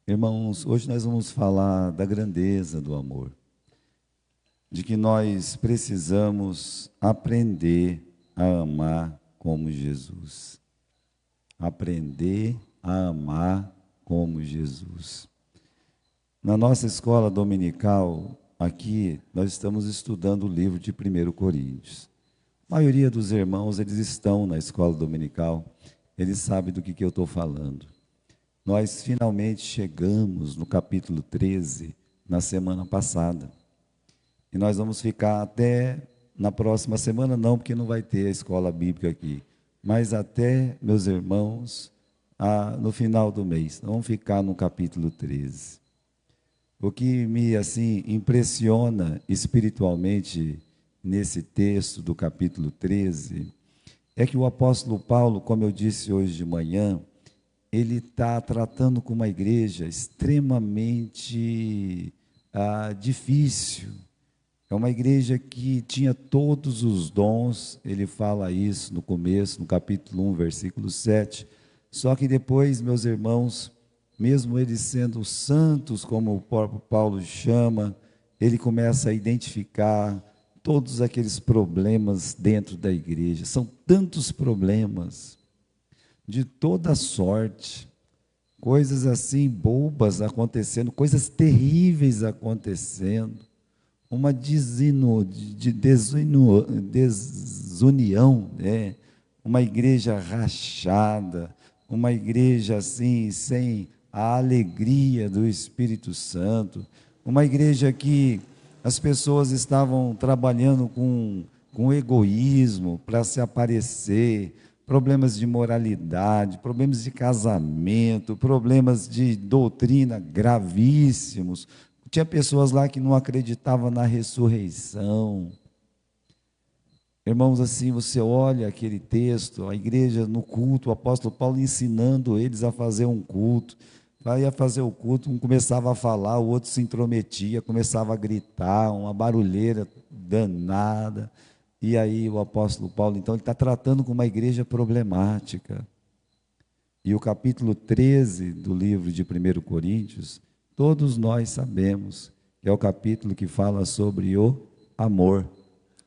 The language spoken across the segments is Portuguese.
Irmãos, hoje nós vamos falar da grandeza do amor, de que nós precisamos aprender a amar como Jesus. Aprender a amar como Jesus. Na nossa escola dominical, aqui, nós estamos estudando o livro de 1 Coríntios. A maioria dos irmãos, eles estão na escola dominical, eles sabem do que eu estou falando. Nós finalmente chegamos no capítulo 13, na semana passada. E nós vamos ficar até na próxima semana, não, porque não vai ter a escola bíblica aqui. Mas até, meus irmãos, no final do mês. Vamos ficar no capítulo 13. O que me impressiona espiritualmente nesse texto do capítulo 13 é que o apóstolo Paulo, como eu disse hoje de manhã, ele está tratando com uma igreja extremamente difícil. É uma igreja que tinha todos os dons, ele fala isso no começo, no capítulo 1, versículo 7. Só que depois, meus irmãos, mesmo eles sendo santos, como o próprio Paulo chama, ele começa a identificar todos aqueles problemas dentro da igreja. São tantos problemas de toda sorte, coisas assim bobas acontecendo, coisas terríveis acontecendo, uma desunião, uma igreja rachada, uma igreja assim, sem a alegria do Espírito Santo, uma igreja que as pessoas estavam trabalhando com egoísmo para se aparecer, problemas de moralidade, problemas de casamento, problemas de doutrina gravíssimos. Tinha pessoas lá que não acreditavam na ressurreição. Irmãos, assim, você olha aquele texto, a igreja no culto, o apóstolo Paulo ensinando eles a fazer um culto. Ia fazer o culto, um começava a falar, o outro se intrometia, começava a gritar, uma barulheira danada. E aí o apóstolo Paulo, então, ele está tratando com uma igreja problemática. E o capítulo 13 do livro de 1 Coríntios, todos nós sabemos que é o capítulo que fala sobre o amor,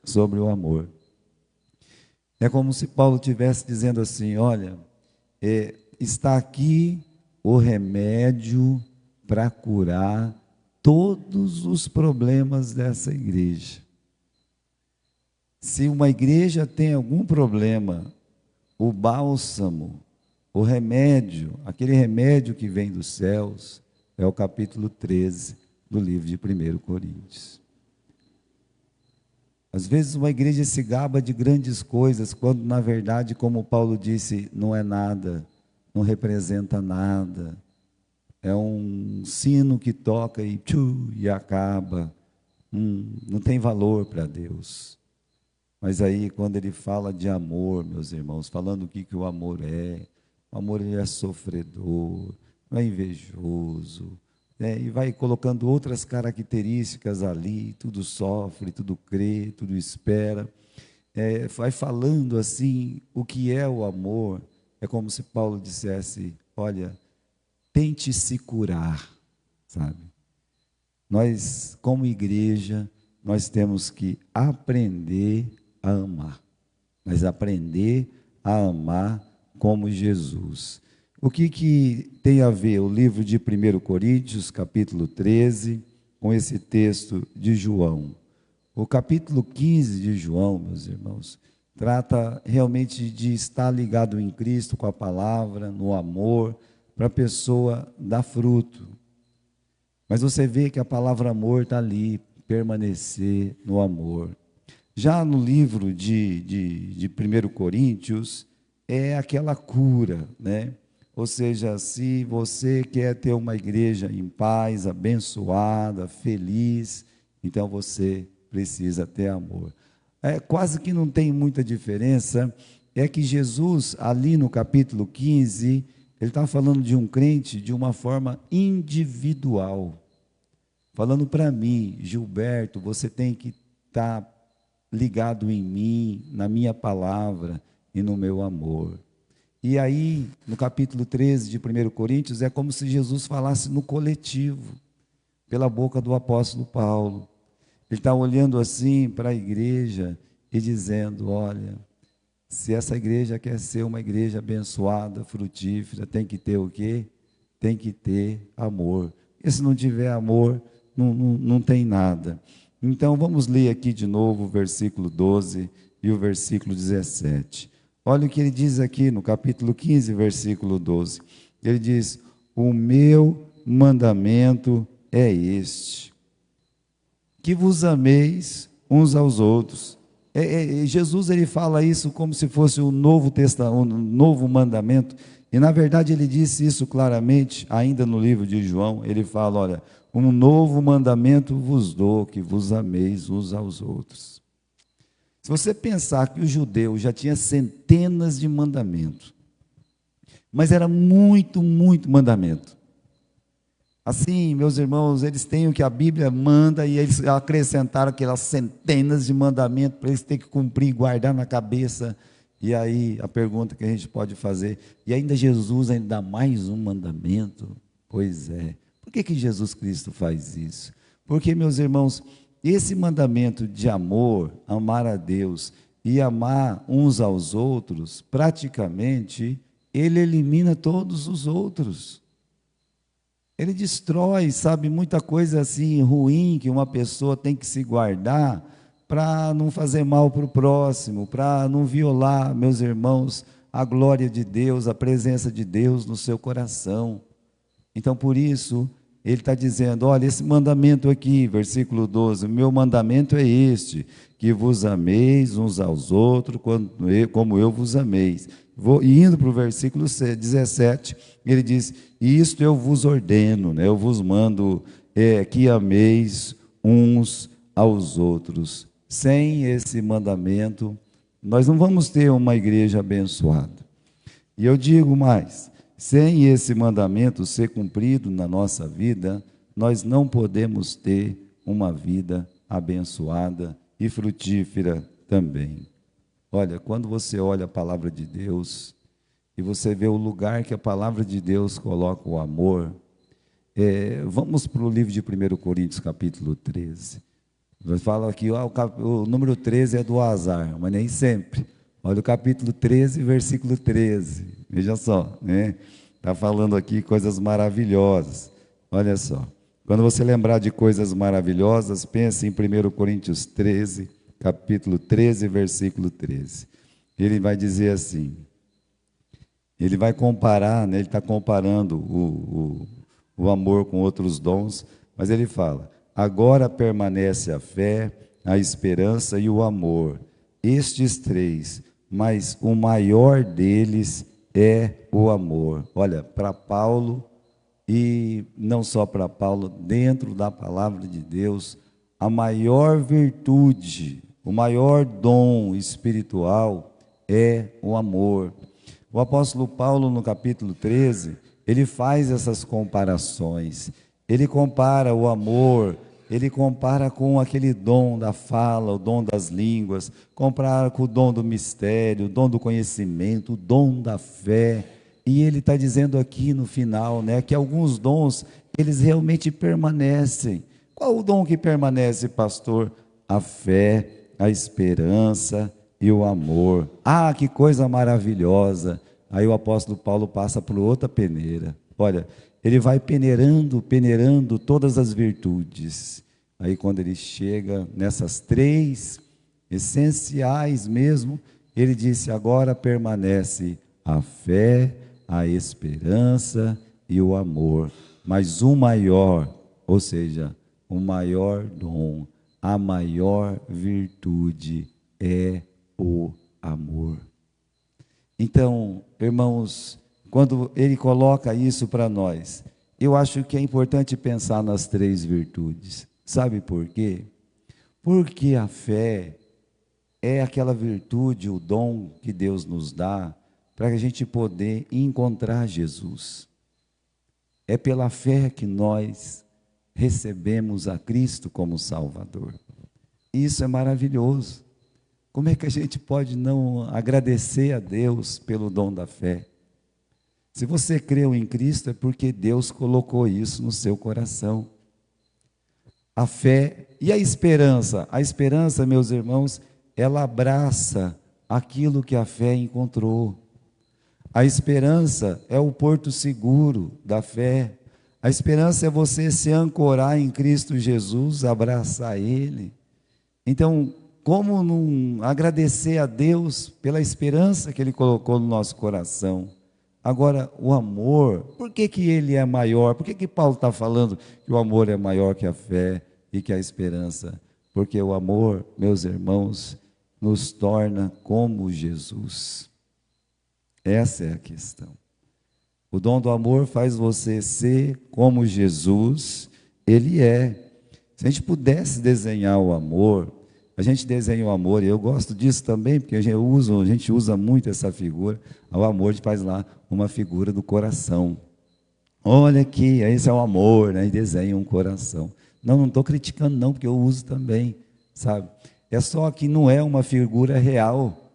sobre o amor. É como se Paulo estivesse dizendo assim, olha, está aqui o remédio para curar todos os problemas dessa igreja. Se uma igreja tem algum problema, o bálsamo, o remédio, aquele remédio que vem dos céus, é o capítulo 13 do livro de 1 Coríntios. Às vezes uma igreja se gaba de grandes coisas, quando na verdade, como Paulo disse, não é nada, não representa nada. É um sino que toca e acaba. Não tem valor para Deus. Mas aí, quando ele fala de amor, meus irmãos, falando o que o amor o amor ele é sofredor, não é invejoso, e vai colocando outras características ali, tudo sofre, tudo crê, tudo espera, vai falando assim, o que é o amor, é como se Paulo dissesse, olha, tente se curar, sabe? Nós, como igreja, nós temos que aprender a amar, mas aprender a amar como Jesus. O que tem a ver o livro de 1 Coríntios, capítulo 13, com esse texto de João? O capítulo 15 de João, meus irmãos, trata realmente de estar ligado em Cristo com a palavra, no amor, para a pessoa dar fruto. Mas você vê que a palavra amor está ali, permanecer no amor. Já no livro de 1 Coríntios, é aquela cura, né? Ou seja, se você quer ter uma igreja em paz, abençoada, feliz, então você precisa ter amor. Quase que não tem muita diferença, é que Jesus, ali no capítulo 15, ele está falando de um crente de uma forma individual. Falando para mim, Gilberto, você tem que estar ligado em mim, na minha palavra e no meu amor. E aí, no capítulo 13 de 1 Coríntios, é como se Jesus falasse no coletivo, pela boca do apóstolo Paulo. Ele está olhando assim para a igreja e dizendo: olha, se essa igreja quer ser uma igreja abençoada, frutífera, tem que ter o quê? Tem que ter amor. E se não tiver amor, não tem nada. Então, vamos ler aqui de novo o versículo 12 e o versículo 17. Olha o que ele diz aqui no capítulo 15, versículo 12. Ele diz: o meu mandamento é este, que vos ameis uns aos outros. Jesus ele fala isso como se fosse um novo testamento, um novo mandamento, e na verdade ele disse isso claramente, ainda no livro de João. Ele fala: olha, um novo mandamento vos dou, que vos ameis uns aos outros. Se você pensar que o judeu já tinha centenas de mandamentos, mas era muito, muito mandamento. Assim, meus irmãos, eles têm o que a Bíblia manda e eles acrescentaram aquelas centenas de mandamentos para eles terem que cumprir e guardar na cabeça. E aí, a pergunta que a gente pode fazer: e ainda Jesus ainda dá mais um mandamento? Pois é. Por que Jesus Cristo faz isso? Porque, meus irmãos, esse mandamento de amor, amar a Deus e amar uns aos outros, praticamente, ele elimina todos os outros. Ele destrói, sabe, muita coisa assim ruim que uma pessoa tem que se guardar para não fazer mal para o próximo, para não violar, meus irmãos, a glória de Deus, a presença de Deus no seu coração. Então, por isso, ele está dizendo: olha, esse mandamento aqui, versículo 12, o meu mandamento é este, que vos ameis uns aos outros, como eu vos ameis. Indo para o versículo 17, ele diz: isto eu vos ordeno, né? Eu vos mando que ameis uns aos outros. Sem esse mandamento, nós não vamos ter uma igreja abençoada. E eu digo mais: sem esse mandamento ser cumprido na nossa vida, nós não podemos ter uma vida abençoada e frutífera também. Olha, quando você olha a palavra de Deus e você vê o lugar que a palavra de Deus coloca o amor, vamos para o livro de 1 Coríntios, capítulo 13. Fala aqui, o número 13 é do azar, mas nem sempre. Olha o capítulo 13, versículo 13. Veja só, né? Está falando aqui coisas maravilhosas. Olha só. Quando você lembrar de coisas maravilhosas, pense em 1 Coríntios 13, capítulo 13, versículo 13. Ele vai dizer assim, ele vai comparar, né? Ele está comparando o amor com outros dons, mas ele fala: agora permanece a fé, a esperança e o amor, estes três, mas o maior deles é o amor. Olha, para Paulo, e não só para Paulo, dentro da palavra de Deus, a maior virtude, o maior dom espiritual é o amor. O apóstolo Paulo, no capítulo 13, ele faz essas comparações. Ele compara o amor, ele compara com aquele dom da fala, o dom das línguas, compara com o dom do mistério, o dom do conhecimento, o dom da fé. E ele está dizendo aqui no final, né, que alguns dons, eles realmente permanecem. Qual o dom que permanece, pastor? A fé, a esperança e o amor. Ah, que coisa maravilhosa! Aí o apóstolo Paulo passa por outra peneira. Olha, ele vai peneirando todas as virtudes. Aí quando ele chega nessas três essenciais mesmo, ele disse: agora permanece a fé, a esperança e o amor. Mas o maior, ou seja, o maior dom, a maior virtude é o amor. Então, irmãos, quando ele coloca isso para nós, eu acho que é importante pensar nas três virtudes. Sabe por quê? Porque a fé é aquela virtude, o dom que Deus nos dá para a gente poder encontrar Jesus. É pela fé que nós recebemos a Cristo como Salvador. Isso é maravilhoso. Como é que a gente pode não agradecer a Deus pelo dom da fé? Se você creu em Cristo, é porque Deus colocou isso no seu coração. A fé e a esperança. A esperança, meus irmãos, ela abraça aquilo que a fé encontrou. A esperança é o porto seguro da fé. A esperança é você se ancorar em Cristo Jesus, abraçar Ele. Então, como não agradecer a Deus pela esperança que Ele colocou no nosso coração? Agora, o amor, por que que ele é maior? Por que que Paulo está falando que o amor é maior que a fé e que a esperança? Porque o amor, meus irmãos, nos torna como Jesus. Essa é a questão. O dom do amor faz você ser como Jesus, Ele é. Se a gente pudesse desenhar o amor, a gente desenha o amor, e eu gosto disso também, porque a gente usa muito essa figura. O amor, a gente faz lá uma figura do coração. Olha aqui, esse é o amor, né? E desenha um coração. Não estou criticando não, porque eu uso também, sabe? É só que não é uma figura real.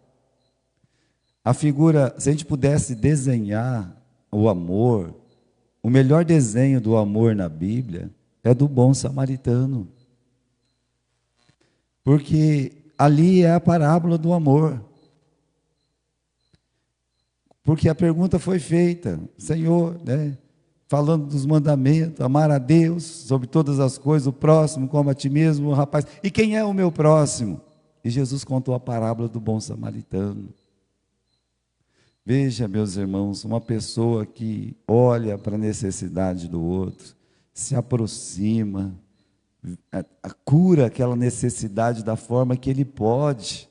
A figura, se a gente pudesse desenhar o amor, o melhor desenho do amor na Bíblia é do bom samaritano. Porque ali é a parábola do amor. Porque a pergunta foi feita, Senhor, né, falando dos mandamentos, amar a Deus sobre todas as coisas, o próximo como a ti mesmo, o rapaz. E quem é o meu próximo? E Jesus contou a parábola do bom samaritano. Veja, meus irmãos, uma pessoa que olha para a necessidade do outro, se aproxima, cura aquela necessidade da forma que ele pode.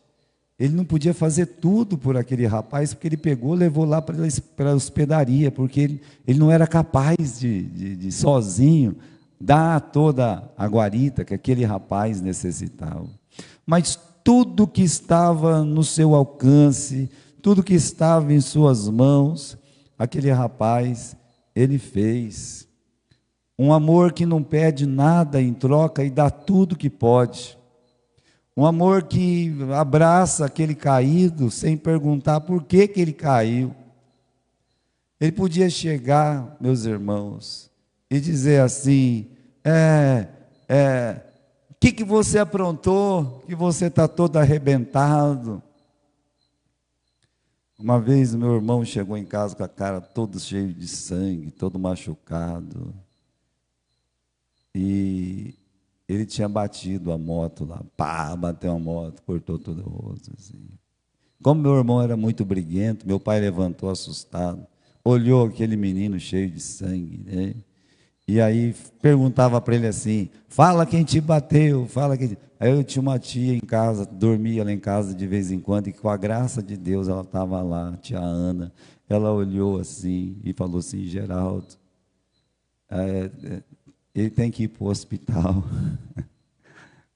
Ele não podia fazer tudo por aquele rapaz, porque ele pegou, levou lá para a hospedaria, porque ele não era capaz de sozinho dar toda a guarita que aquele rapaz necessitava. Mas tudo que estava no seu alcance, tudo que estava em suas mãos, aquele rapaz, ele fez. Um amor que não pede nada em troca e dá tudo que pode. Um amor que abraça aquele caído sem perguntar por que que ele caiu. Ele podia chegar, meus irmãos, e dizer assim, o que você aprontou, que você está todo arrebentado? Uma vez o meu irmão chegou em casa com a cara todo cheio de sangue, todo machucado. E ele tinha batido a moto lá, pá, bateu a moto, cortou todo o rosto, assim. Como meu irmão era muito briguento, meu pai levantou assustado, olhou aquele menino cheio de sangue, né? E aí perguntava para ele assim, fala quem te bateu, fala quem... Aí eu tinha uma tia em casa, dormia lá em casa de vez em quando, e com a graça de Deus ela estava lá, tia Ana, ela olhou assim e falou assim, Geraldo, ele tem que ir para o hospital.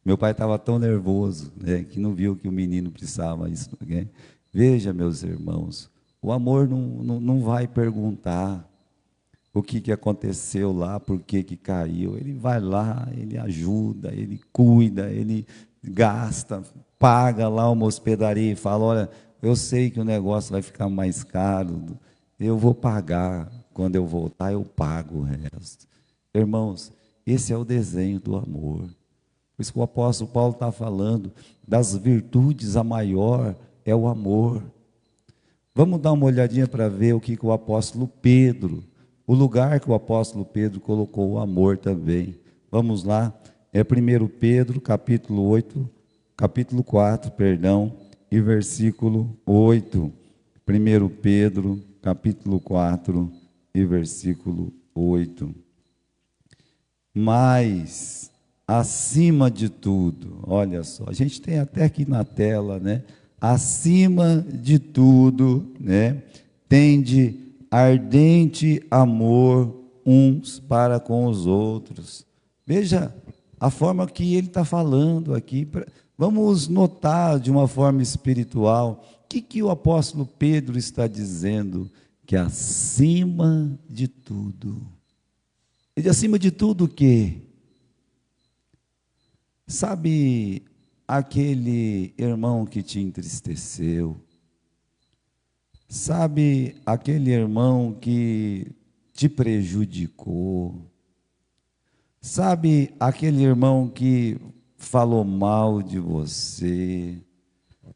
Meu pai estava tão nervoso, né, que não viu que o menino precisava isso. Né? Veja, meus irmãos, o amor não vai perguntar o que aconteceu lá, por que caiu. Ele vai lá, ele ajuda, ele cuida, ele gasta, paga lá uma hospedaria e fala, olha, eu sei que o negócio vai ficar mais caro, eu vou pagar, quando eu voltar eu pago o resto. Irmãos, esse é o desenho do amor. Por isso que o apóstolo Paulo está falando, das virtudes a maior é o amor. Vamos dar uma olhadinha para ver o que o apóstolo Pedro, o lugar que o apóstolo Pedro colocou o amor também. Vamos lá, é 1 Pedro, capítulo 4, e versículo 8. 1 Pedro, capítulo 4, e versículo 8. Mas, acima de tudo, olha só, a gente tem até aqui na tela, né? Acima de tudo, né? Tende ardente amor uns para com os outros. Veja a forma que ele está falando aqui. Vamos notar de uma forma espiritual o que o apóstolo Pedro está dizendo, que acima de tudo. E acima de tudo o quê? Sabe aquele irmão que te entristeceu? Sabe aquele irmão que te prejudicou? Sabe aquele irmão que falou mal de você?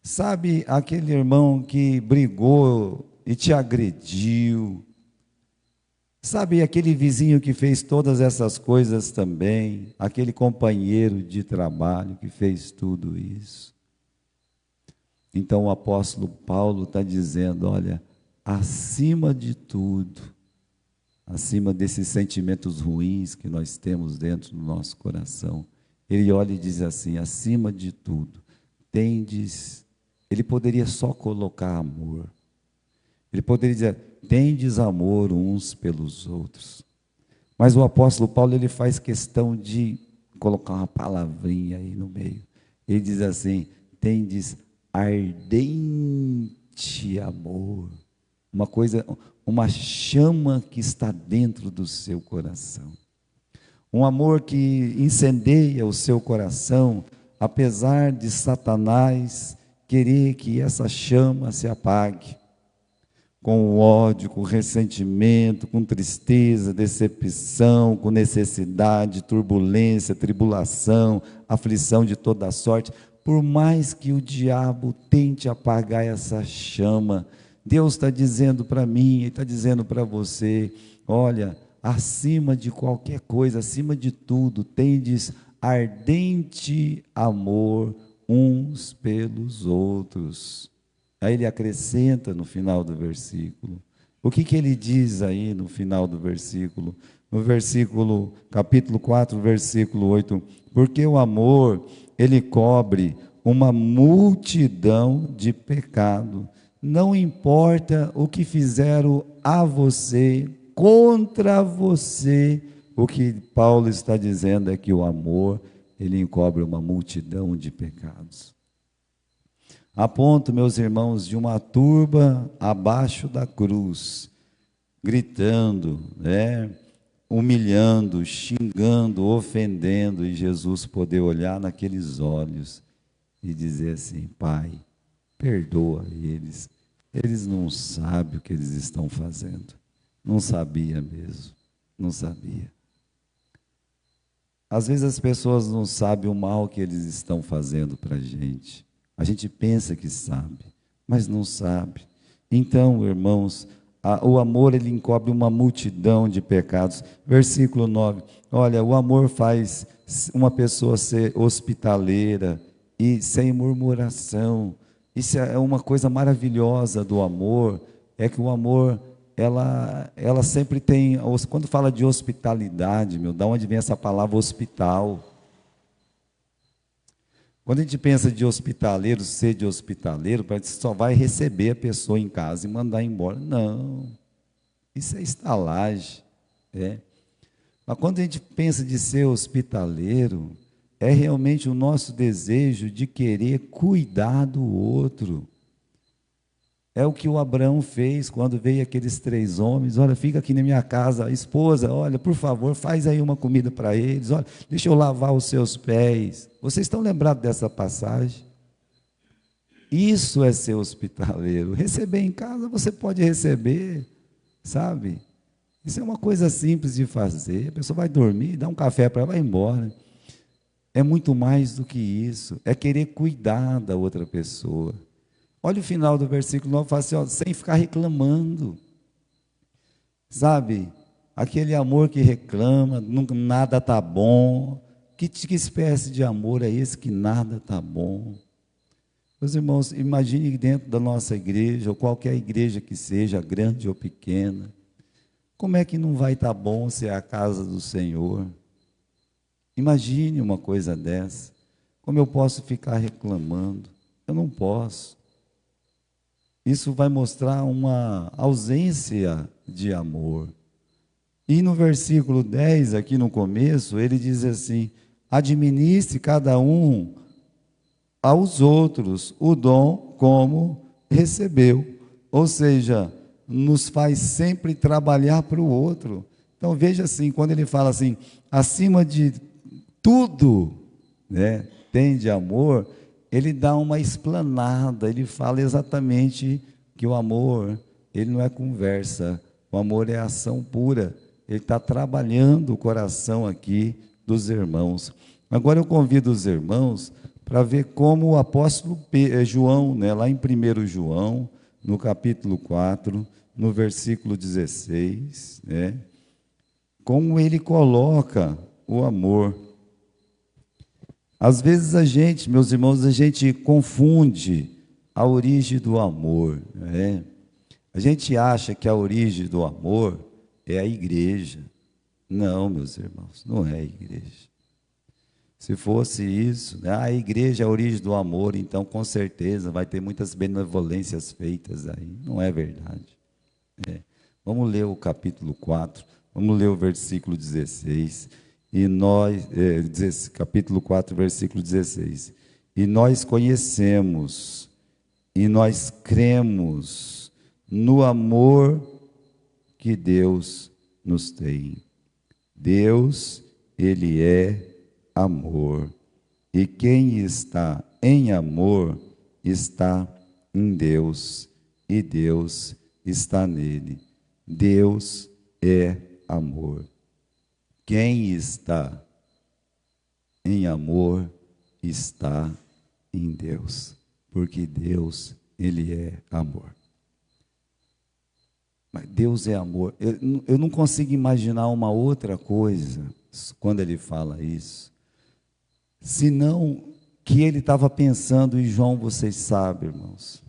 Sabe aquele irmão que brigou e te agrediu? Sabe aquele vizinho que fez todas essas coisas também? Aquele companheiro de trabalho que fez tudo isso? Então o apóstolo Paulo está dizendo, olha, acima de tudo, acima desses sentimentos ruins que nós temos dentro do nosso coração, ele olha e diz assim, acima de tudo, tendes, ele poderia só colocar amor, ele poderia dizer, tendes amor uns pelos outros, mas o apóstolo Paulo, ele faz questão de colocar uma palavrinha aí no meio, ele diz assim, tendes ardente amor, uma coisa, uma chama que está dentro do seu coração, um amor que incendeia o seu coração, apesar de Satanás querer que essa chama se apague, com ódio, com ressentimento, com tristeza, decepção, com necessidade, turbulência, tribulação, aflição de toda sorte. Por mais que o diabo tente apagar essa chama, Deus está dizendo para mim, está dizendo para você, olha, acima de qualquer coisa, acima de tudo, tendes ardente amor uns pelos outros. Aí ele acrescenta no final do versículo. O que ele diz aí no final do versículo? No versículo, capítulo 4, versículo 8. Porque o amor, ele cobre uma multidão de pecado. Não importa o que fizeram a você, contra você, o que Paulo está dizendo é que o amor, ele encobre uma multidão de pecados. A ponto, meus irmãos, de uma turba abaixo da cruz, gritando, humilhando, xingando, ofendendo, e Jesus poder olhar naqueles olhos e dizer assim, Pai, perdoa eles, eles não sabem o que eles estão fazendo. Não sabia mesmo, não sabia. Às vezes as pessoas não sabem o mal que eles estão fazendo para a gente. A gente pensa que sabe, mas não sabe. Então, irmãos, o amor, ele encobre uma multidão de pecados. Versículo 9, olha, o amor faz uma pessoa ser hospitaleira e sem murmuração. Isso é uma coisa maravilhosa do amor, é que o amor, ela sempre tem, quando fala de hospitalidade, da onde vem essa palavra hospital? Quando a gente pensa de hospitaleiro, ser de hospitaleiro, parece que só vai receber a pessoa em casa e mandar embora. Não, isso é estalagem. Mas quando a gente pensa de ser hospitaleiro, é realmente o nosso desejo de querer cuidar do outro. É o que o Abraão fez quando veio aqueles 3 homens, olha, fica aqui na minha casa, esposa, olha, por favor, faz aí uma comida para eles, olha, deixa eu lavar os seus pés. Vocês estão lembrados dessa passagem? Isso é ser hospitaleiro. Receber em casa, você pode receber, sabe? Isso é uma coisa simples de fazer, a pessoa vai dormir, dá um café para ela, vai embora. É muito mais do que isso, é querer cuidar da outra pessoa. Olha o final do versículo 9, fala assim, ó, sem ficar reclamando, sabe? Aquele amor que reclama, nunca, nada está bom. Que espécie de amor é esse que nada está bom? Meus irmãos, imagine dentro da nossa igreja, ou qualquer igreja que seja, grande ou pequena, como é que não vai estar bom se é a casa do Senhor? Imagine uma coisa dessa. Como eu posso ficar reclamando? Eu não posso. Isso vai mostrar uma ausência de amor. E no versículo 10, aqui no começo, ele diz assim, administre cada um aos outros o dom como recebeu. Ou seja, nos faz sempre trabalhar para o outro. Então veja assim, quando ele fala assim, acima de tudo, tem de amor, ele dá uma explanada, ele fala exatamente que o amor, ele não é conversa, o amor é ação pura. Ele está trabalhando o coração aqui dos irmãos. Agora eu convido os irmãos para ver como o apóstolo João, né, lá em 1 João, no capítulo 4, no versículo 16, né, como ele coloca o amor. Às vezes a gente, meus irmãos, a gente confunde a origem do amor, né? A gente acha que a origem do amor é a igreja. Não, meus irmãos, não é a igreja. Se fosse isso, né, a igreja é a origem do amor, então com certeza vai ter muitas benevolências feitas aí. Não é verdade. Vamos ler o capítulo 4, vamos ler o versículo 16. E nós, capítulo 4, versículo 16. E nós conhecemos, e nós cremos no amor que Deus nos tem. Deus, Ele é amor. E quem está em amor, está em Deus, e Deus está nele. Deus é amor. Quem está em amor, está em Deus, porque Deus, Ele é amor. Mas Deus é amor. Eu não consigo imaginar uma outra coisa quando Ele fala isso, senão que Ele estava pensando, e João, vocês sabem, irmãos,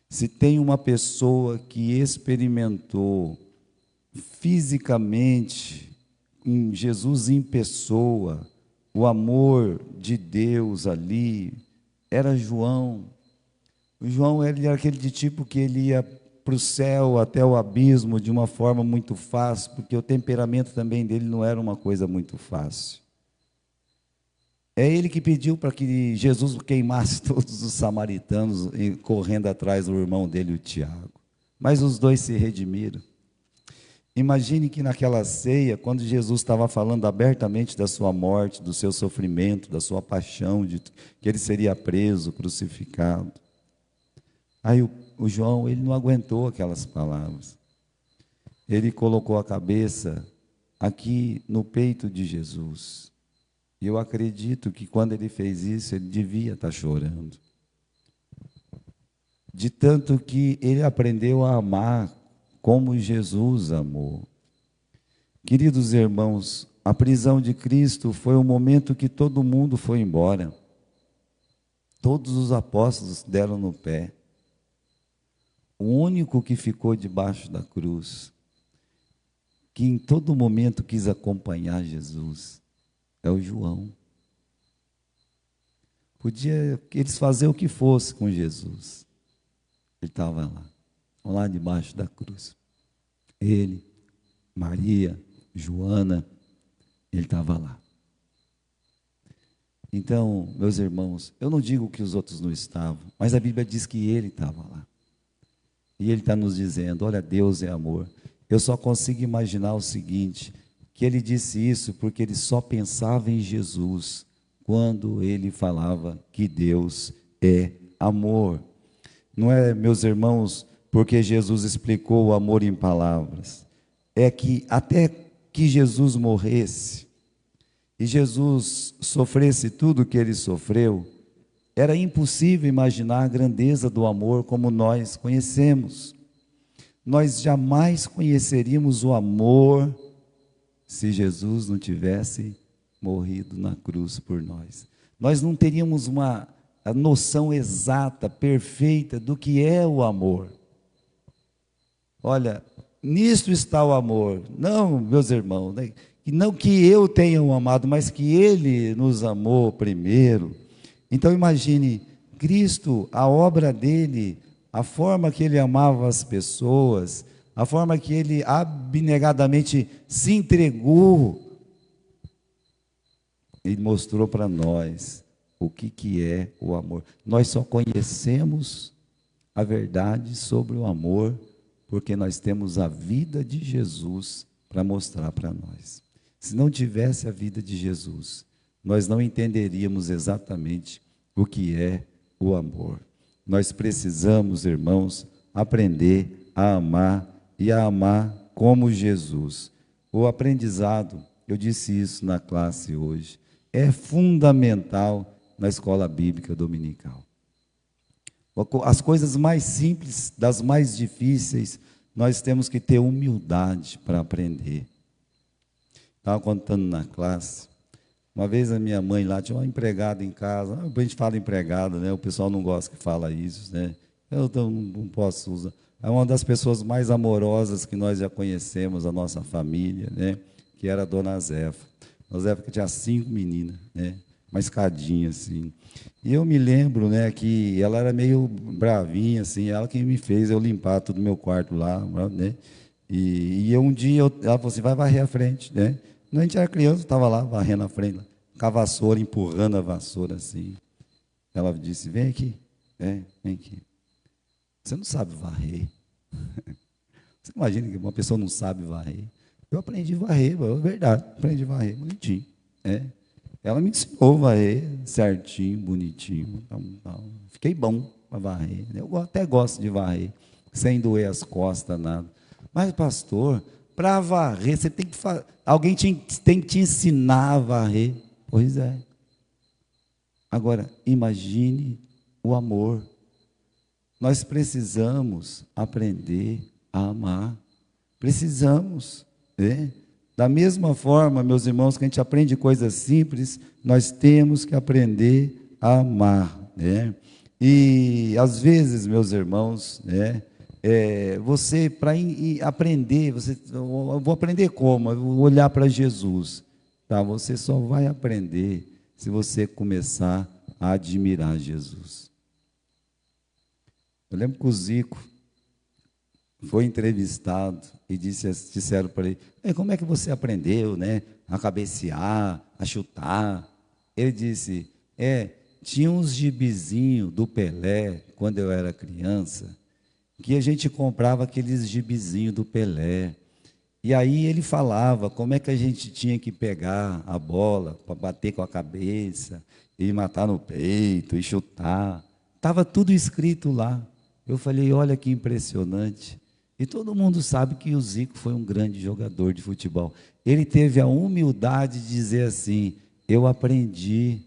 se tem uma pessoa que experimentou fisicamente, em Jesus em pessoa, o amor de Deus ali, era João. O João, ele era aquele de tipo que ele ia para o céu, até o abismo, de uma forma muito fácil, porque o temperamento também dele não era uma coisa muito fácil. É ele que pediu para que Jesus queimasse todos os samaritanos, correndo atrás do irmão dele, o Tiago. Mas os dois se redimiram. Imagine que naquela ceia, quando Jesus estava falando abertamente da sua morte, do seu sofrimento, da sua paixão, de que ele seria preso, crucificado. Aí o João, ele não aguentou aquelas palavras. Ele colocou a cabeça aqui no peito de Jesus. E eu acredito que quando ele fez isso, ele devia estar chorando. De tanto que ele aprendeu a amar como Jesus amou. Queridos irmãos, a prisão de Cristo foi um momento que todo mundo foi embora. Todos os apóstolos deram no pé. O único que ficou debaixo da cruz, que em todo momento quis acompanhar Jesus, é o João. Podia eles fazer o que fosse com Jesus. Ele estava lá debaixo da cruz. Ele, Maria, Joana, ele estava lá. Então, meus irmãos, eu não digo que os outros não estavam, mas a Bíblia diz que ele estava lá. E ele está nos dizendo, olha, Deus é amor. Eu só consigo imaginar o seguinte, que ele disse isso porque ele só pensava em Jesus, quando ele falava que Deus é amor. Não é, meus irmãos, porque Jesus explicou o amor em palavras. É que até que Jesus morresse, e Jesus sofresse tudo o que ele sofreu, era impossível imaginar a grandeza do amor como nós conhecemos. Nós jamais conheceríamos o amor se Jesus não tivesse morrido na cruz por nós. Nós não teríamos uma noção exata, perfeita do que é o amor. Olha, nisto está o amor. Não, meus irmãos, né? Não que eu tenha o amado, mas que Ele nos amou primeiro. Então imagine, Cristo, a obra dele, a forma que Ele amava as pessoas, a forma que Ele abnegadamente se entregou. Ele mostrou para nós o que é o amor. Nós só conhecemos a verdade sobre o amor porque nós temos a vida de Jesus para mostrar para nós. Se não tivesse a vida de Jesus, nós não entenderíamos exatamente o que é o amor. Nós precisamos, irmãos, aprender a amar e a amar como Jesus. O aprendizado, eu disse isso na classe hoje, é fundamental na escola bíblica dominical. As coisas mais simples, das mais difíceis, nós temos que ter humildade para aprender. Estava contando na classe, uma vez a minha mãe lá tinha uma empregada em casa, a gente fala empregada, né? O pessoal não gosta que fala isso, né? Eu não posso usar. É uma das pessoas mais amorosas que nós já conhecemos, a nossa família, né? Que era a dona Zefa. A dona Zefa que tinha 5 meninas, né? Uma escadinha assim. E eu me lembro, né, que ela era meio bravinha, assim, ela que me fez eu limpar todo o meu quarto lá, né? E um dia ela falou assim, vai varrer a frente, né? Quando a gente era criança, estava lá varrendo a frente, com a vassoura, empurrando a vassoura assim. Ela disse, vem aqui, vem aqui. Você não sabe varrer. Você imagina que uma pessoa não sabe varrer? Eu aprendi a varrer, é verdade, aprendi a varrer, bonitinho. Ela me ensinou a varrer certinho, bonitinho. Fiquei bom para varrer. Eu até gosto de varrer, sem doer as costas, nada. Mas, pastor, para varrer, você tem que fazer. Alguém tem que te ensinar a varrer. Pois é. Agora, imagine o amor. Nós precisamos aprender a amar. Precisamos. Da mesma forma, meus irmãos, que a gente aprende coisas simples, nós temos que aprender a amar. E, às vezes, meus irmãos, você, para aprender, eu vou aprender como? Eu vou olhar para Jesus. Tá? Você só vai aprender se você começar a admirar Jesus. Eu lembro que o Zico foi entrevistado e disseram para ele, como é que você aprendeu, né, a cabecear, a chutar? Ele disse, tinha uns gibizinhos do Pelé, quando eu era criança, que a gente comprava aqueles gibizinhos do Pelé. E aí ele falava como é que a gente tinha que pegar a bola para bater com a cabeça, e matar no peito, e chutar. Estava tudo escrito lá. Eu falei, olha que impressionante. E todo mundo sabe que o Zico foi um grande jogador de futebol. Ele teve a humildade de dizer assim, eu aprendi.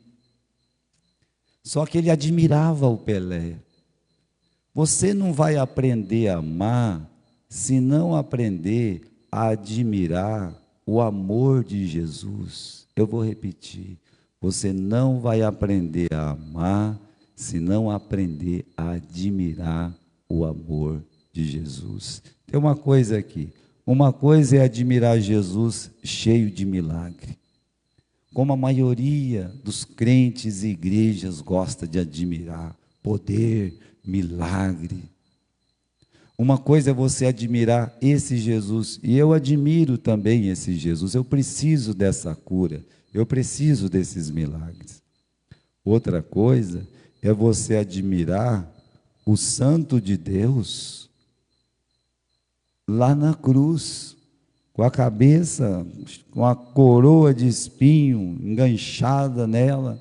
Só que ele admirava o Pelé. Você não vai aprender a amar se não aprender a admirar o amor de Jesus. Eu vou repetir. Você não vai aprender a amar se não aprender a admirar o amor de Jesus. Tem uma coisa aqui. Uma coisa é admirar Jesus cheio de milagre. Como a maioria dos crentes e igrejas gosta de admirar. Poder, milagre. Uma coisa é você admirar esse Jesus. E eu admiro também esse Jesus. Eu preciso dessa cura. Eu preciso desses milagres. Outra coisa é você admirar o Santo de Deus lá na cruz, com a cabeça, com a coroa de espinho enganchada nela,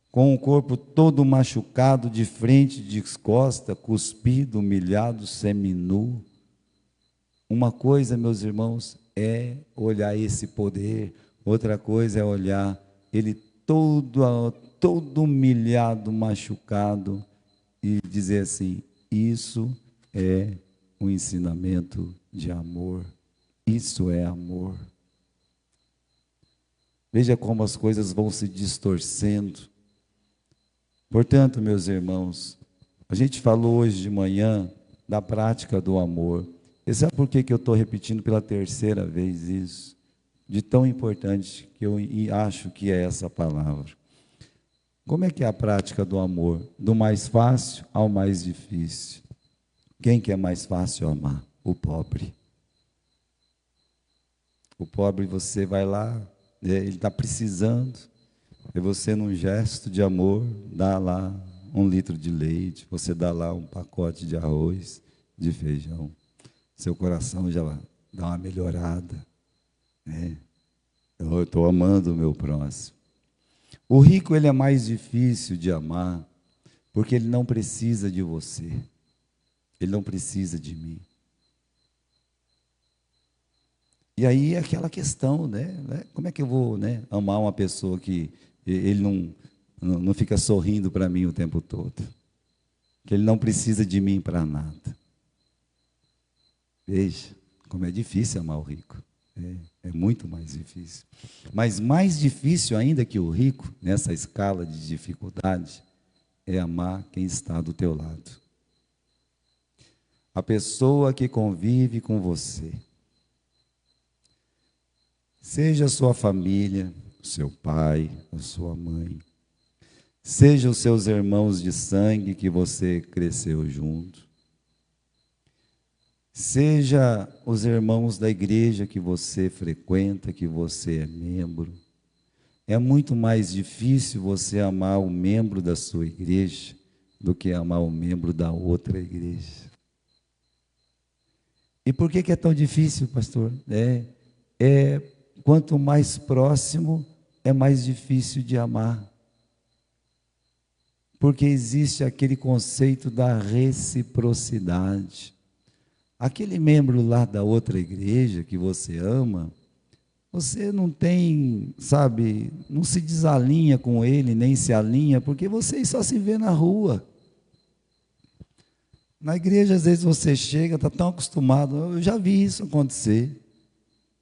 com o corpo todo machucado, de frente, de costas, cuspido, humilhado, seminu. Uma coisa, meus irmãos, é olhar esse poder, outra coisa é olhar ele todo humilhado, machucado, e dizer assim, isso é um ensinamento de amor, isso é amor. Veja como as coisas vão se distorcendo. Portanto, meus irmãos, a gente falou hoje de manhã da prática do amor. E sabe por que eu estou repetindo pela terceira vez isso? De tão importante que eu acho que é essa palavra. Como é que é a prática do amor? Do mais fácil ao mais difícil. Quem que é mais fácil amar? O pobre. O pobre, você vai lá, ele está precisando, e você, num gesto de amor, dá lá 1 litro de leite, você dá lá um pacote de arroz, de feijão. Seu coração já dá uma melhorada. Eu estou amando o meu próximo. O rico, ele é mais difícil de amar, porque ele não precisa de você. Ele não precisa de mim. E aí é aquela questão, né? Como é que eu vou, né, amar uma pessoa que ele não fica sorrindo para mim o tempo todo? Que ele não precisa de mim para nada. Veja como é difícil amar o rico. É muito mais difícil. Mas mais difícil ainda que o rico, nessa escala de dificuldade, é amar quem está do teu lado. A pessoa que convive com você. Seja a sua família, o seu pai, a sua mãe. Seja os seus irmãos de sangue que você cresceu junto. Seja os irmãos da igreja que você frequenta, que você é membro. É muito mais difícil você amar o membro da sua igreja do que amar o membro da outra igreja. E por que é tão difícil, pastor? Quanto mais próximo, é mais difícil de amar. Porque existe aquele conceito da reciprocidade. Aquele membro lá da outra igreja que você ama, você não tem, sabe, não se desalinha com ele, nem se alinha, porque vocês só se vê na rua. Na igreja, às vezes você chega, está tão acostumado, eu já vi isso acontecer.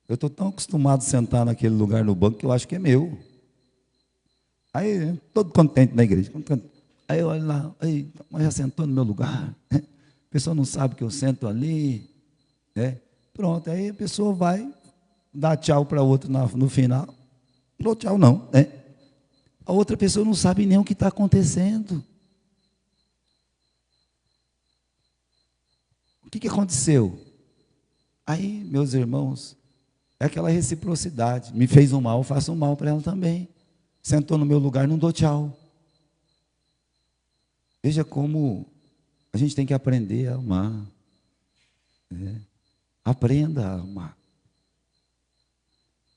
Eu estou tão acostumado a sentar naquele lugar no banco que eu acho que é meu. Aí, todo contente na igreja. Aí eu olho lá, aí, mas já sentou no meu lugar? A pessoa não sabe que eu sento ali, né? Pronto, aí a pessoa vai dar tchau para outra no final. Não dou tchau não, né? A outra pessoa não sabe nem o que está acontecendo. O que aconteceu? Aí, meus irmãos, é aquela reciprocidade. Me fez um mal, faço um mal para ela também. Sentou no meu lugar, não dou tchau. Veja como a gente tem que aprender a amar. Aprenda a amar.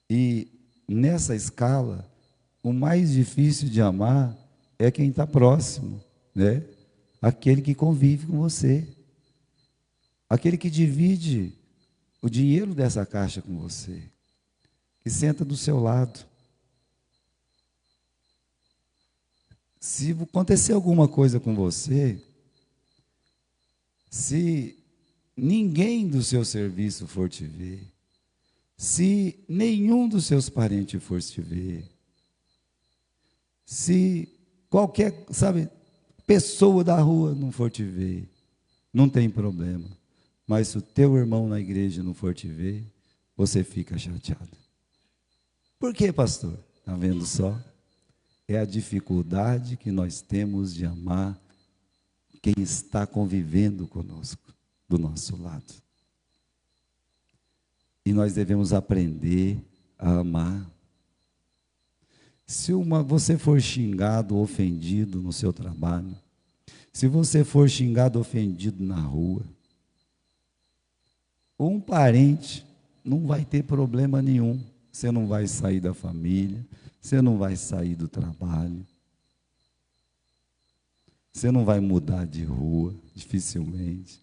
E nessa escala, o mais difícil de amar é quem está próximo, né? Aquele que convive com você. Aquele que divide o dinheiro dessa caixa com você. Que senta do seu lado. Se acontecer alguma coisa com você, se ninguém do seu serviço for te ver, se nenhum dos seus parentes for te ver, se qualquer, sabe, pessoa da rua não for te ver, não tem problema. Mas se o teu irmão na igreja não for te ver, você fica chateado. Por quê, pastor? Está vendo só? É a dificuldade que nós temos de amar quem está convivendo conosco, do nosso lado. E nós devemos aprender a amar. Se você for xingado, ofendido no seu trabalho, se você for xingado, ofendido na rua, um parente não vai ter problema nenhum. Você não vai sair da família, você não vai sair do trabalho, você não vai mudar de rua, dificilmente.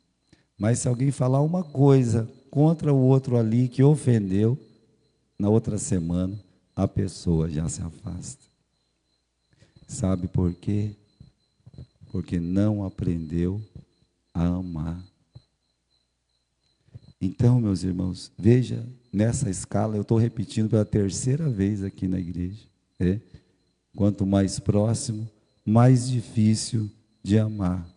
Mas se alguém falar uma coisa contra o outro ali que ofendeu, na outra semana, a pessoa já se afasta. Sabe por quê? Porque não aprendeu a amar. Então, meus irmãos, veja, nessa escala, eu estou repetindo pela terceira vez aqui na igreja. Quanto mais próximo, mais difícil de amar.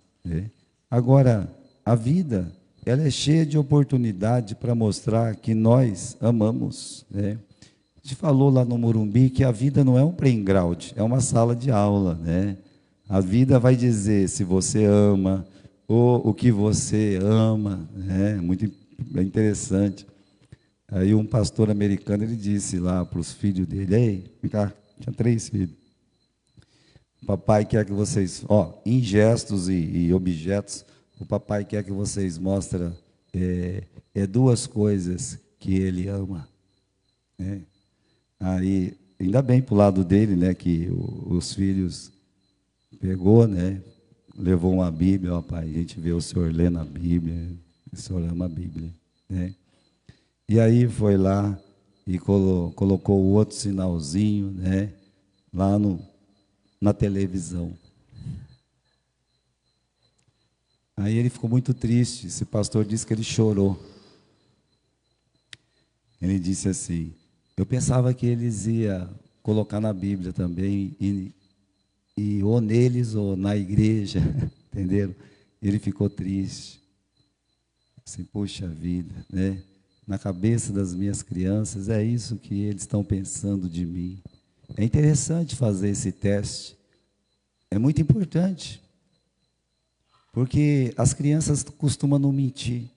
Agora, a vida, ela é cheia de oportunidade para mostrar que nós amamos. A gente falou lá no Morumbi que a vida não é um playground, é uma sala de aula. A vida vai dizer se você ama, ou o que você ama. Muito interessante. Aí um pastor americano, ele disse lá para os filhos dele, vem cá, tinha 3 filhos. Papai quer que vocês, em gestos e objetos, o papai quer que vocês mostrem 2 coisas que ele ama. Aí, ainda bem para o lado dele, que os filhos pegou, levou uma Bíblia, ó pai, a gente vê o senhor lendo a Bíblia, o senhor ama a Bíblia, né? E aí foi lá e colocou o outro sinalzinho, né? Lá na televisão. Aí ele ficou muito triste, esse pastor disse que ele chorou. Ele disse assim, eu pensava que eles iam colocar na Bíblia também, e ou neles ou na igreja, entenderam? Ele ficou triste. Assim, puxa vida, né? Na cabeça das minhas crianças, é isso que eles estão pensando de mim. É interessante fazer esse teste, é muito importante, porque as crianças costumam não mentir.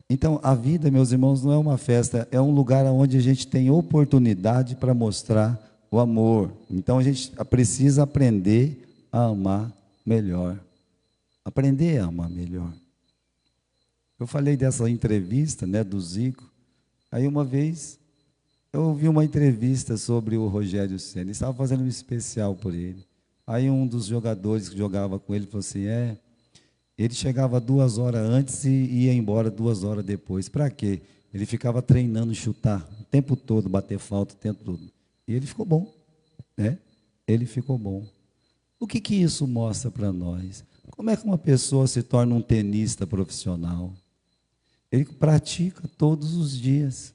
Então, a vida, meus irmãos, não é uma festa, é um lugar onde a gente tem oportunidade para mostrar o amor. Então, a gente precisa aprender a amar melhor. Aprender a amar melhor. Eu falei dessa entrevista, né, do Zico. Aí, uma vez, eu ouvi uma entrevista sobre o Rogério Ceni. Estava fazendo um especial por ele. Aí, um dos jogadores que jogava com ele falou assim, ele chegava 2 horas antes e ia embora 2 horas depois. Para quê? Ele ficava treinando chutar o tempo todo, bater falta o tempo todo. E ele ficou bom, né? Ele ficou bom. O que isso mostra para nós? Como é que uma pessoa se torna um tenista profissional? Ele pratica todos os dias.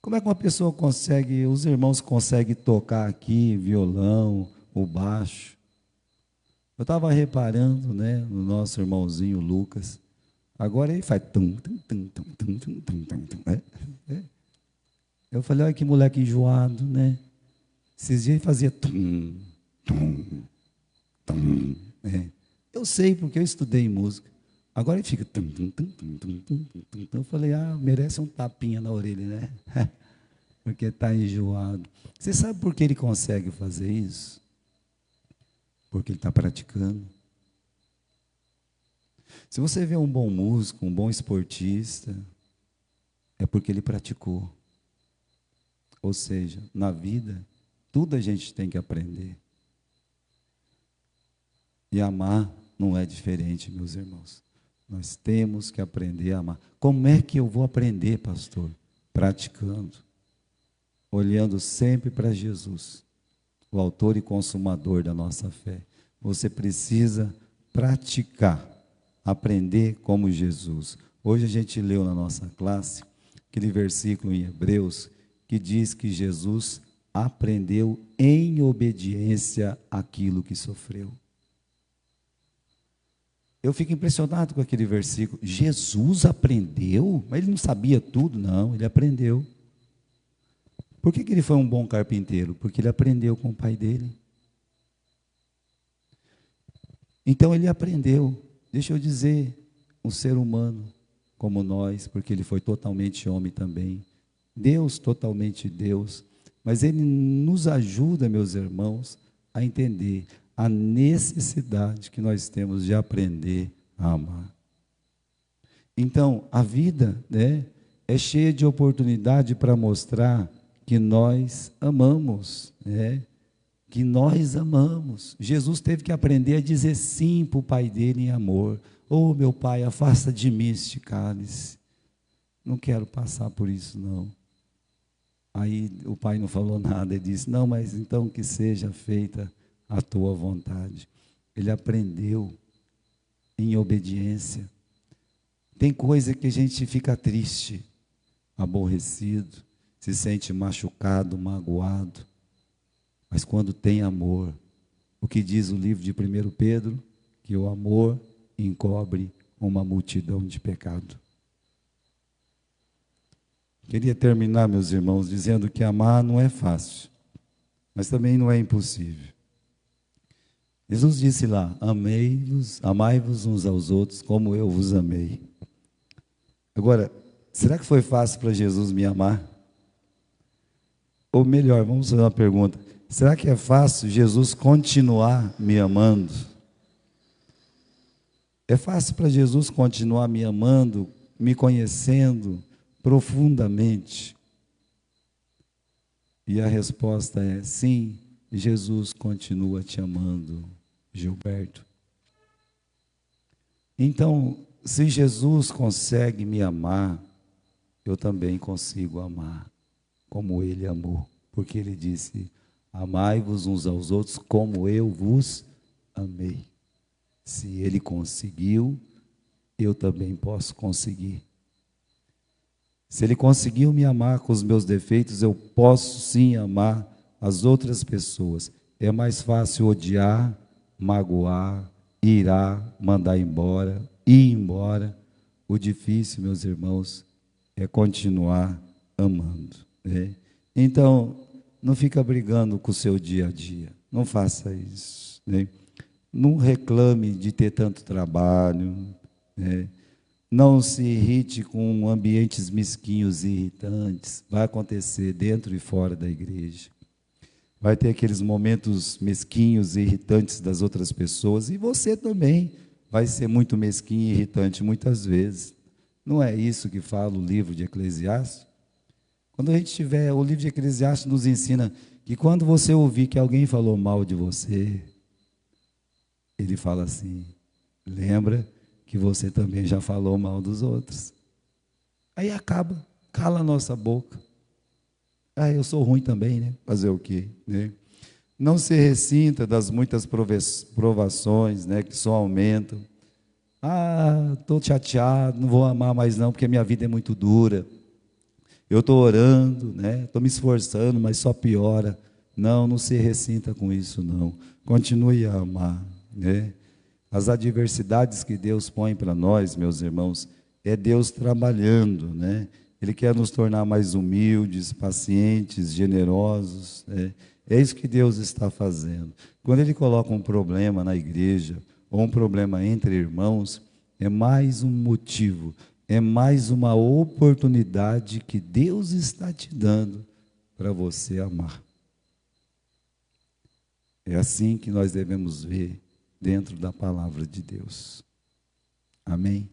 Como é que uma pessoa consegue, os irmãos conseguem tocar aqui, violão, o baixo? Eu estava reparando, né, no nosso irmãozinho Lucas. Agora ele faz tum, tum, tum, tum, tum, tum, tum, tum, tum. Eu falei, olha que moleque enjoado, né? Esses dias ele fazia tum, tum, tum. Eu sei porque eu estudei música. Agora ele fica tum, tum, tum, tum, tum, tum, tum. Eu falei, merece um tapinha na orelha, né? Porque está enjoado. Você sabe por que ele consegue fazer isso? Porque ele está praticando. Se você vê um bom músico, um bom esportista, é porque ele praticou. Ou seja, na vida, tudo a gente tem que aprender. E amar não é diferente, meus irmãos. Nós temos que aprender a amar. Como é que eu vou aprender, pastor? Praticando. Olhando sempre para Jesus, o autor e consumador da nossa fé. Você precisa praticar, aprender como Jesus. Hoje a gente leu na nossa classe aquele versículo em Hebreus que diz que Jesus aprendeu em obediência aquilo que sofreu. Eu fico impressionado com aquele versículo. Jesus aprendeu? Mas ele não sabia tudo? Não, ele aprendeu. Por que ele foi um bom carpinteiro? Porque ele aprendeu com o pai dele. Então ele aprendeu. Deixa eu dizer, um ser humano como nós, porque ele foi totalmente homem também. Deus, totalmente Deus. Mas ele nos ajuda, meus irmãos, a entender a necessidade que nós temos de aprender a amar. Então, a vida, né, é cheia de oportunidade para mostrar que nós amamos, né? Que nós amamos. Jesus teve que aprender a dizer sim para o pai dele em amor. Oh, meu pai, afasta de mim este cálice. Não quero passar por isso, não. Aí o pai não falou nada, ele disse, não, mas então que seja feita a tua vontade. Ele aprendeu em obediência. Tem coisa que a gente fica triste, aborrecido, se sente machucado, magoado. Mas quando tem amor, o que diz o livro de 1 Pedro? Que o amor encobre uma multidão de pecado. Queria terminar, meus irmãos, dizendo que amar não é fácil, mas também não é impossível. Jesus disse lá, amai-vos uns aos outros como eu vos amei. Agora, será que foi fácil para Jesus me amar? Ou melhor, vamos fazer uma pergunta, será que é fácil Jesus continuar me amando? É fácil para Jesus continuar me amando, me conhecendo profundamente? E a resposta é sim, Jesus continua te amando, Gilberto. Então, se Jesus consegue me amar, eu também consigo amar, como Ele amou. Porque Ele disse, amai-vos uns aos outros como eu vos amei. Se Ele conseguiu, eu também posso conseguir. Se Ele conseguiu me amar com os meus defeitos, eu posso sim amar as outras pessoas. É mais fácil odiar, magoar, irar, mandar embora, ir embora. O difícil, meus irmãos, é continuar amando, né? Então, não fica brigando com o seu dia a dia. Não faça isso, né? Não reclame de ter tanto trabalho, né? Não se irrite com ambientes mesquinhos e irritantes. Vai acontecer dentro e fora da igreja. Vai ter aqueles momentos mesquinhos e irritantes das outras pessoas. E você também vai ser muito mesquinho e irritante muitas vezes. Não é isso que fala o livro de Eclesiastes? Quando a gente tiver, o livro de Eclesiastes nos ensina que quando você ouvir que alguém falou mal de você, ele fala assim, lembra que você também já falou mal dos outros. Aí acaba, cala a nossa boca. Ah, eu sou ruim também, né? Fazer o quê? Né? Não se ressinta das muitas provações, né, que só aumentam. Ah, estou chateado, não vou amar mais não, porque a minha vida é muito dura. Eu estou orando, né? Estou me esforçando, mas só piora. Não, não se ressinta com isso, não. Continue a amar, né? As adversidades que Deus põe para nós, meus irmãos, é Deus trabalhando, né? Ele quer nos tornar mais humildes, pacientes, generosos, né? É isso que Deus está fazendo. Quando Ele coloca um problema na igreja, ou um problema entre irmãos, é mais um motivo, é mais uma oportunidade que Deus está te dando para você amar. É assim que nós devemos ver dentro da palavra de Deus. Amém?